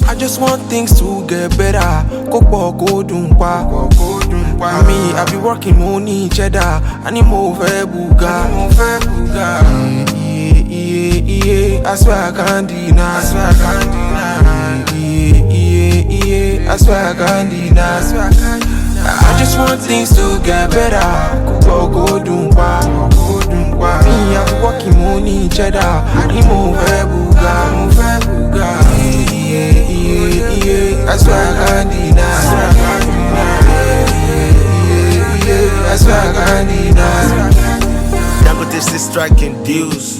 I just want things to get better. Kopo ko dumpa. Me, I be working money cheddar. I need more buga. Yeah. I swear I can't deny. Yeah. I swear I can't deny. I just want things to get better. Kopo ko dumpa. Me, I be working money cheddar. I need more buga. Yeah. I swear I can't deny. Yeah. I swear I can't deny. Dangote still striking deals.